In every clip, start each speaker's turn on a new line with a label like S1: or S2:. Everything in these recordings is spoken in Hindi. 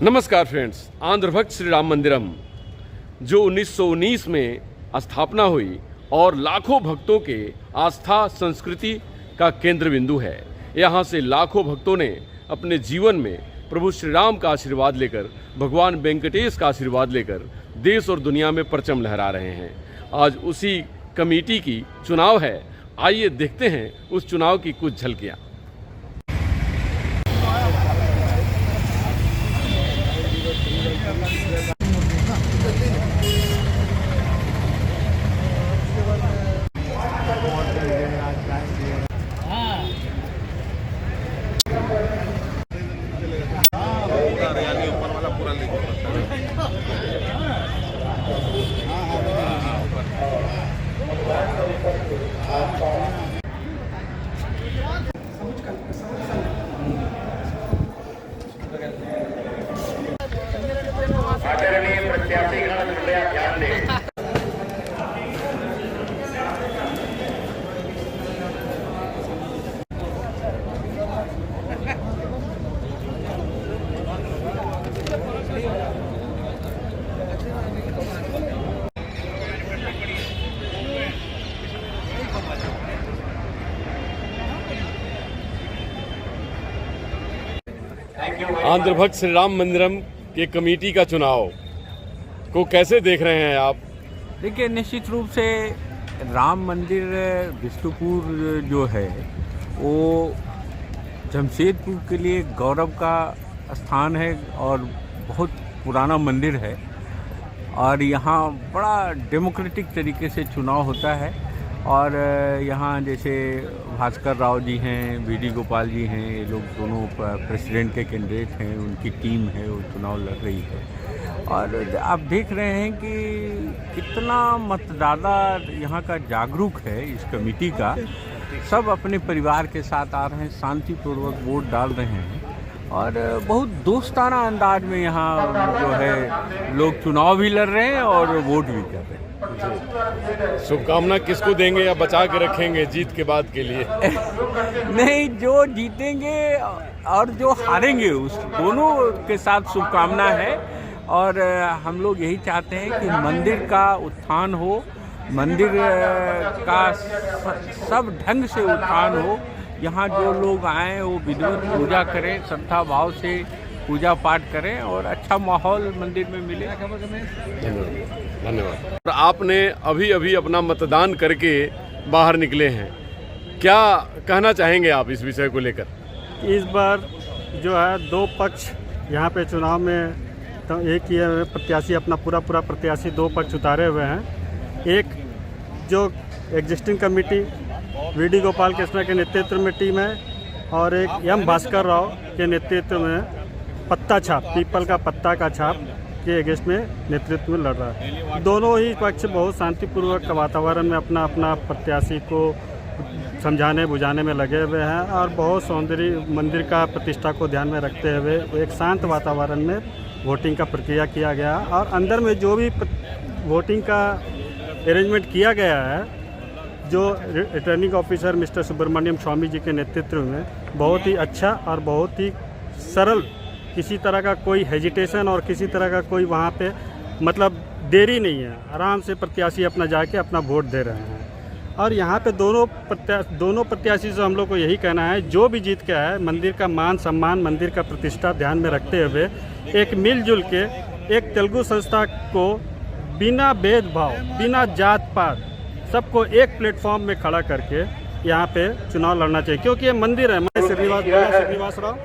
S1: नमस्कार फ्रेंड्स, आंध्र भक्त श्री राम मंदिरम जो 1919 में स्थापना हुई और लाखों भक्तों के आस्था संस्कृति का केंद्र बिंदु है। यहाँ से लाखों भक्तों ने अपने जीवन में प्रभु श्री राम का आशीर्वाद लेकर, भगवान वेंकटेश का आशीर्वाद लेकर देश और दुनिया में परचम लहरा रहे हैं। आज उसी कमेटी की चुनाव है। आइए देखते हैं उस चुनाव की कुछ झलकियाँ। आदरणीय प्रत्याशीगण कृपया ध्यान दें। आंध्र भक्त श्री राम मंदिरम के कमेटी का चुनाव को कैसे देख रहे हैं आप?
S2: देखिए, निश्चित रूप से राम मंदिर विष्णुपुर जो है वो जमशेदपुर के लिए गौरव का स्थान है और बहुत पुराना मंदिर है और यहाँ बड़ा डेमोक्रेटिक तरीके से चुनाव होता है। और यहाँ जैसे भास्कर राव जी हैं, वीडी गोपाल जी हैं, ये लोग दोनों प्रेसिडेंट के कैंडिडेट हैं, उनकी टीम है, वो चुनाव लड़ रही है। और आप देख रहे हैं कि कितना मतदाता यहाँ का जागरूक है। इस कमेटी का सब अपने परिवार के साथ आ रहे हैं, शांतिपूर्वक वोट डाल रहे हैं और बहुत दोस्ताना अंदाज में यहाँ जो है लोग चुनाव भी लड़ रहे हैं और वोट भी कर रहे हैं।
S1: शुभकामना किसको देंगे या बचा के रखेंगे जीत के बाद के लिए?
S2: नहीं, जो जीतेंगे और जो हारेंगे उस दोनों के साथ शुभकामना है। और हम लोग यही चाहते हैं कि मंदिर का उत्थान हो, मंदिर का सब ढंग से उत्थान हो। यहाँ जो लोग आएँ वो विधिवत पूजा करें, श्रद्धा भाव से पूजा पाठ करें और अच्छा माहौल मंदिर में मिले।
S1: धन्यवाद। आपने अभी अभी अपना मतदान करके बाहर निकले हैं, क्या कहना चाहेंगे आप इस विषय को लेकर?
S3: इस बार जो है दो पक्ष यहाँ पे चुनाव में, तो एक ही प्रत्याशी अपना पूरा प्रत्याशी दो पक्ष उतारे हुए हैं। एक जो existing committee V D Gopal Krishna के नेतृत्व में टीम है और एक एम भास्कर राव के नेतृत्व में पत्ता छाप, पीपल का पत्ता का छाप के अगेंस्ट में नेतृत्व में लड़ रहा है। दोनों ही पक्ष बहुत शांतिपूर्वक वातावरण में अपना अपना प्रत्याशी को समझाने बुझाने में लगे हुए हैं और बहुत सौंदर्य मंदिर का प्रतिष्ठा को ध्यान में रखते हुए एक शांत वातावरण में वोटिंग का प्रक्रिया किया गया। और अंदर में जो भी वोटिंग का अरेंजमेंट किया गया है, जो returning officer mister Subramaniam Swami ji के नेतृत्व में बहुत ही अच्छा और बहुत ही सरल, किसी तरह का कोई हेजिटेशन और किसी तरह का कोई वहाँ पे मतलब देरी नहीं है। आराम से प्रत्याशी अपना जाके अपना वोट दे रहे हैं। और यहाँ पे दोनों प्रत्याशी से हम लोग को यही कहना है, जो भी जीत के आए, मंदिर का मान सम्मान, मंदिर का प्रतिष्ठा ध्यान में रखते हुए एक मिलजुल के एक तेलुगु संस्था को बिना भेदभाव, बिना जात पात, सबको एक प्लेटफॉर्म में खड़ा करके यहाँ पे चुनाव लड़ना चाहिए। क्योंकि ये मंदिर है। मैं श्रीनिवास राव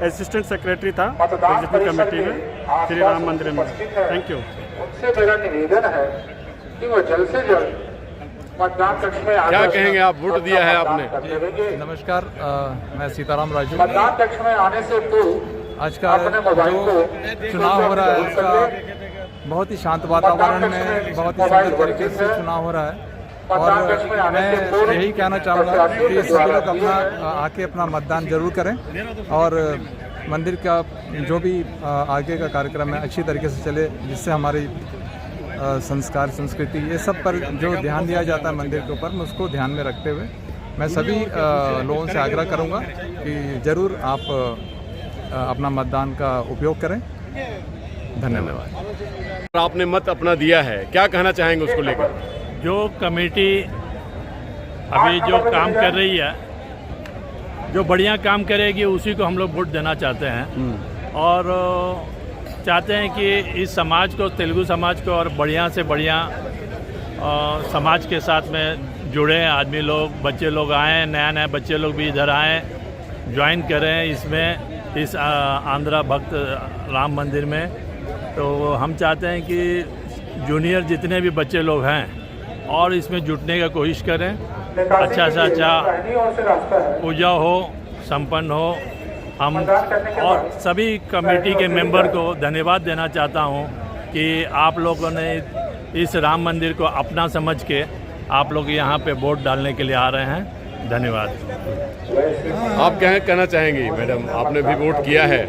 S3: असिस्टेंट सेक्रेटरी था एग्जीक्यूटिव कमेटी में श्री राम मंदिर में। Thank you.
S4: उनसे मेरा निवेदन है कि वो जल्द से जल्द मतदान कक्ष में
S1: क्या कहेंगे आप? वोट दिया है आपने।
S5: नमस्कार, मैं सीताराम राजू।
S4: मतदान कक्ष में आने से पूर्व
S5: आज का जो चुनाव हो रहा है उसका बहुत ही शांत वातावरण में बहुत ही सुंदर तरीके से चुनाव हो रहा है और मैं यही कहना चाहूँगा कि सभी लोग अपना आके अपना मतदान जरूर करें और मंदिर का जो भी आगे का कार्यक्रम है अच्छी तरीके से चले, जिससे हमारी संस्कार संस्कृति ये सब पर जो ध्यान दिया जाता है मंदिर के ऊपर, मैं उसको ध्यान में रखते हुए मैं सभी लोगों से आग्रह करूंगा कि ज़रूर आप अपना मतदान का उपयोग करें
S1: धन्यवाद। आपने मत अपना दिया है, क्या कहना चाहेंगे उसको लेकर?
S6: जो कमेटी अभी जो काम कर रही है, जो बढ़िया काम करेगी उसी को हम लोग वोट देना चाहते हैं और चाहते हैं कि इस समाज को, तेलुगु समाज को और बढ़िया से बढ़िया समाज के साथ में जुड़े आदमी लोग, बच्चे लोग आएँ, नया नया बच्चे लोग भी इधर आएँ, ज्वाइन करें इसमें, इस आंध्रा भक्त राम मंदिर में। तो हम चाहते हैं कि जूनियर जितने भी बच्चे लोग हैं और इसमें जुटने का कोशिश करें, अच्छा से अच्छा पूजा हो, संपन्न हो। हम और सभी कमेटी के मेंबर को धन्यवाद देना चाहता हूं कि आप लोगों ने इस राम मंदिर को अपना समझ के आप लोग यहां पे वोट डालने के लिए आ रहे हैं। धन्यवाद।
S1: आप क्या कहना चाहेंगी मैडम? आपने भी वोट किया है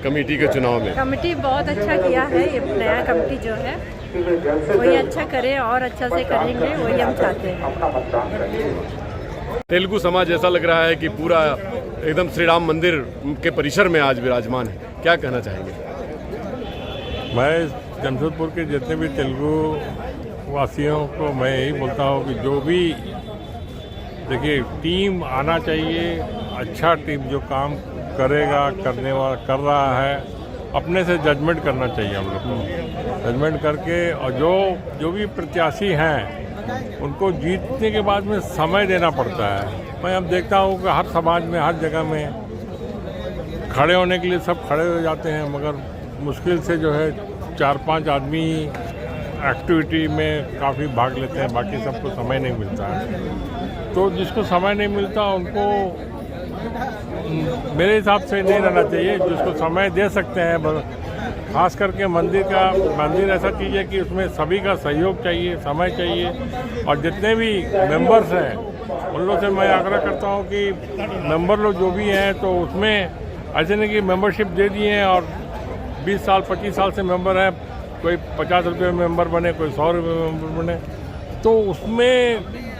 S1: कमेटी के चुनाव में।
S7: कमेटी बहुत अच्छा किया है। ये नया कमेटी जो है वही अच्छा करे और अच्छा से करेंगे, वही हम चाहते हैं।
S1: तेलुगु समाज ऐसा लग रहा है कि पूरा एकदम श्री राम मंदिर के परिसर में आज विराजमान है, क्या कहना चाहेंगे?
S8: मैं जमशेदपुर के जितने भी तेलुगु वासियों को मैं यही बोलता हूँ कि जो भी देखिए टीम आना चाहिए, अच्छा टीम जो काम करेगा, करने वाला कर रहा है, अपने से जजमेंट करना चाहिए हम लोग को। जजमेंट करके और जो भी प्रत्याशी हैं उनको जीतने के बाद में समय देना पड़ता है। मैं अब देखता हूँ कि हर समाज में, हर जगह में खड़े होने के लिए सब खड़े हो जाते हैं, मगर मुश्किल से जो है 4-5 आदमी एक्टिविटी में काफ़ी भाग लेते हैं, बाकी सबको समय नहीं मिलता है। तो जिसको समय नहीं मिलता उनको मेरे हिसाब से नहीं रहना चाहिए। जिसको समय दे सकते हैं, खास करके मंदिर ऐसा चीज़ है कि उसमें सभी का सहयोग चाहिए, समय चाहिए। और जितने भी मेंबर्स हैं उन लोगों से मैं आग्रह करता हूं कि मेंबर लोग जो भी हैं तो उसमें ऐसे नहीं कि मेंबरशिप दे दिए हैं और 20 साल 25 साल से मेंबर है, कोई 50 रुपये में मेंबर बने, कोई 100 रुपये में मेंबर बने, तो उसमें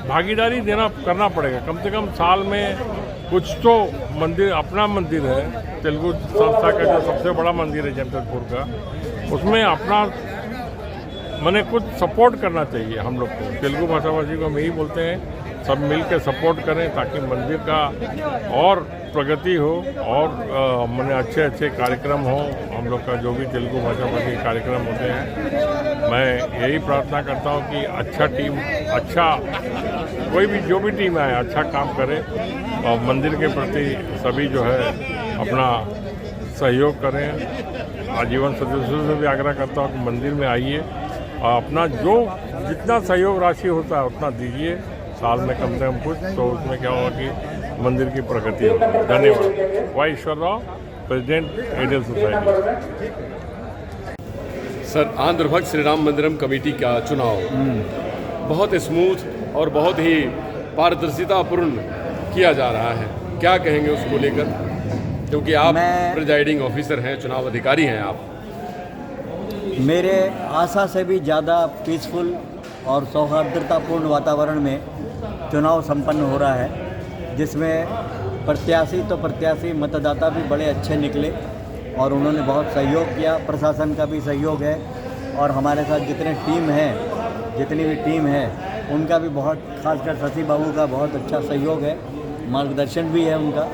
S8: भागीदारी करना पड़ेगा। कम से कम साल में कुछ तो मंदिर, अपना मंदिर है तेलुगु संस्था का जो सबसे बड़ा मंदिर है जमशेदपुर का, उसमें अपना मैंने कुछ सपोर्ट करना चाहिए हम लोग को। तेलुगु भाषाभाषी को हम यही बोलते हैं, सब मिल के सपोर्ट करें ताकि मंदिर का और प्रगति हो और मैंने अच्छे कार्यक्रम हो। हम लोग का जो भी तेलुगु भाषाभाषी कार्यक्रम होते हैं, मैं यही प्रार्थना करता हूं कि अच्छा टीम, अच्छा कोई भी जो भी टीम आए अच्छा काम करे और मंदिर के प्रति सभी जो है अपना सहयोग करें। आजीवन सदस्यों से भी आग्रह करता हूँ कि मंदिर में आइए और अपना जो जितना सहयोग राशि होता है उतना दीजिए, साल में कम से कम कुछ, तो उसमें क्या होगा कि मंदिर की प्रगति होगी। धन्यवाद। Y Ishwar Rao, president ideal society.
S1: Sir, Andhra भक्त श्री राम मंदिरम कमेटी का चुनाव बहुत स्मूथ और बहुत ही पारदर्शितापूर्ण किया जा रहा है, क्या कहेंगे उसको लेकर? क्योंकि आप प्रिजाइडिंग ऑफिसर हैं, चुनाव अधिकारी हैं आप।
S9: मेरे आशा से भी ज़्यादा पीसफुल और सौहार्दतापूर्ण वातावरण में चुनाव संपन्न हो रहा है, जिसमें प्रत्याशी मतदाता भी बड़े अच्छे निकले और उन्होंने बहुत सहयोग किया। प्रशासन का भी सहयोग है और हमारे साथ जितनी भी टीम है उनका भी बहुत, खासकर शशि बाबू का बहुत अच्छा सहयोग है, मार्गदर्शन भी है उनका।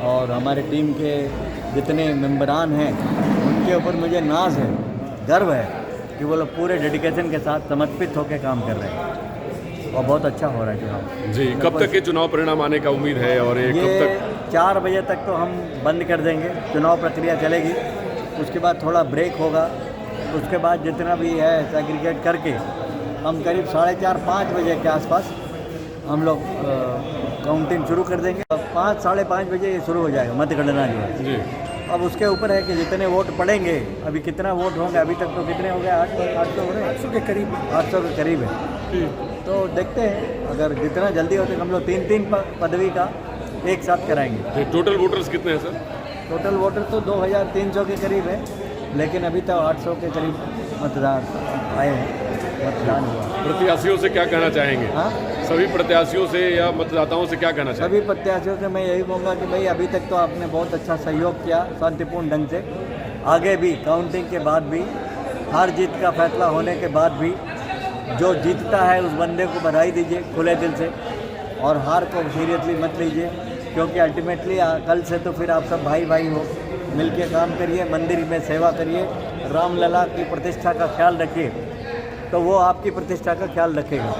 S9: और हमारे टीम के जितने मेंबरान हैं उनके ऊपर मुझे नाज है, गर्व है कि वो लोग पूरे डेडिकेशन के साथ समर्पित होकर काम कर रहे हैं और बहुत अच्छा हो रहा है चुनाव।
S1: जी, कब तक के चुनाव परिणाम आने का उम्मीद है? और ये कब तक?
S9: 4 बजे तक तो हम बंद कर देंगे, चुनाव प्रक्रिया चलेगी, उसके बाद थोड़ा ब्रेक होगा, उसके बाद जितना भी है सेग्रीगेट करके हम करीब 4:30-5 बजे के आसपास हम लोग काउंटिंग शुरू कर देंगे। 5-5:30 बजे ये शुरू हो जाएगा मतगणना जो है
S1: जी।
S9: अब उसके ऊपर है कि जितने वोट पड़ेंगे, अभी कितना वोट होंगे, अभी तक तो कितने हो गए, 800 हो रहे हैं, 800 के करीब है। तो देखते हैं, अगर जितना जल्दी हो तो हम लोग 3 पदवी का एक साथ कराएंगे।
S1: टोटल वोटर्स कितने हैं सर?
S9: टोटल वोटर तो 2300 के करीब है, लेकिन अभी तक 800 के करीब मतदान आए हैं, मतदान हुआ।
S1: प्रत्याशियों से क्या कहना चाहेंगे?
S9: हाँ,
S1: सभी प्रत्याशियों से या मतदाताओं से क्या कहना चाहेंगे?
S9: सभी प्रत्याशियों से मैं यही कहूँगा कि भाई अभी तक तो आपने बहुत अच्छा सहयोग किया शांतिपूर्ण ढंग से, आगे भी काउंटिंग के बाद भी, हार जीत का फैसला होने के बाद भी जो जीतता है उस बंदे को बधाई दीजिए खुले दिल से, और हार को सीरियसली मत लीजिए, क्योंकि अल्टीमेटली कल से तो फिर आप सब भाई भाई हो, मिल के काम करिए, मंदिर में सेवा करिए, रामलला की प्रतिष्ठा का ख्याल रखिए, तो वो आपकी प्रतिष्ठा का ख्याल रखेगा।